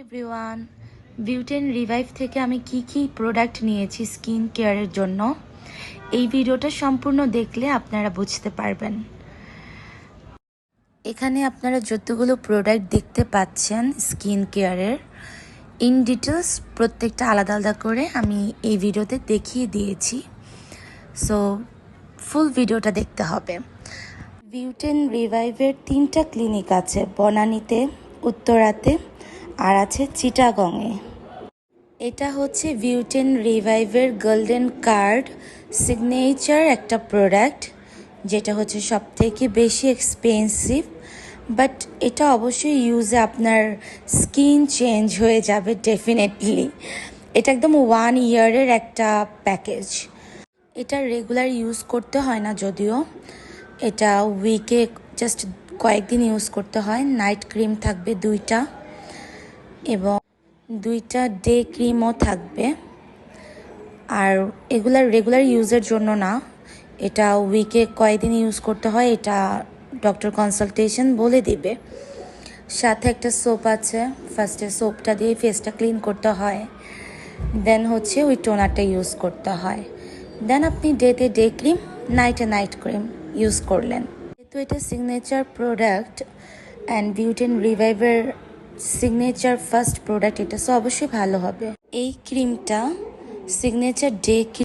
Everyone, butane revive থেকে আমি কি প্রোডাক্ট নিয়েছি স্কিন কেয়ারের জন্য এই ভিডিওটা সম্পূর্ণ দেখলে আপনারা বুঝতে পারবেন। এখানে আপনারা যতগুলো প্রোডাক্ট দেখতে পাচ্ছেন স্কিন কেয়ারের ইন ডিটেলস প্রত্যেকটা আলাদা আলাদা করে আমি এই ভিডিওতে দেখিয়ে দিয়েছি, সো ফুল ভিডিওটা দেখতে হবে। বিউটেন রিভাইভের 3টা ক্লিনিক আছে, বনানীতে, উত্তরাতে আর আছে চিটাগংয়ে। এটা হচ্ছে বিউটেন রিভাইভের গোল্ডেন কার্ড সিগনেচার একটা প্রোডাক্ট, যেটা হচ্ছে সবথেকে বেশি এক্সপেন্সিভ, বাট এটা অবশ্যই ইউজে আপনার স্কিন চেঞ্জ হয়ে যাবে ডেফিনেটলি। এটা একদম 1 ইয়ারের একটা প্যাকেজ। এটা রেগুলার ইউজ করতে হয় না, যদিও এটা উইকে জাস্ট কয়েকদিন ইউজ করতে হয়। নাইট ক্রিম থাকবে 2টা এবং 2টা ডে ক্রিমও থাকবে। আর এগুলা রেগুলার ইউজের জন্য না, এটা উইকে কয়েকদিন ইউজ করতে হয়, এটা ডক্টর কনসালটেশন বলে দিবে। সাথে একটা সোপ আছে, ফার্স্টে সোপটা দিয়ে ফেসটা ক্লিন করতে হয়, দেন হচ্ছে ওই টোনারটা ইউজ করতে হয়, দেন আপনি ডেতে ডে ক্রিম, নাইটে নাইট ক্রিম ইউজ করলেন। তো এটা সিগনেচার প্রোডাক্ট অ্যান্ড বিউটেন রিভাইভের সিগনেচার ফার্স্ট প্রোডাক্ট, এটা সো অবশ্যই ভালো হবে। এই ক্রিমটা সিগনেচার ডে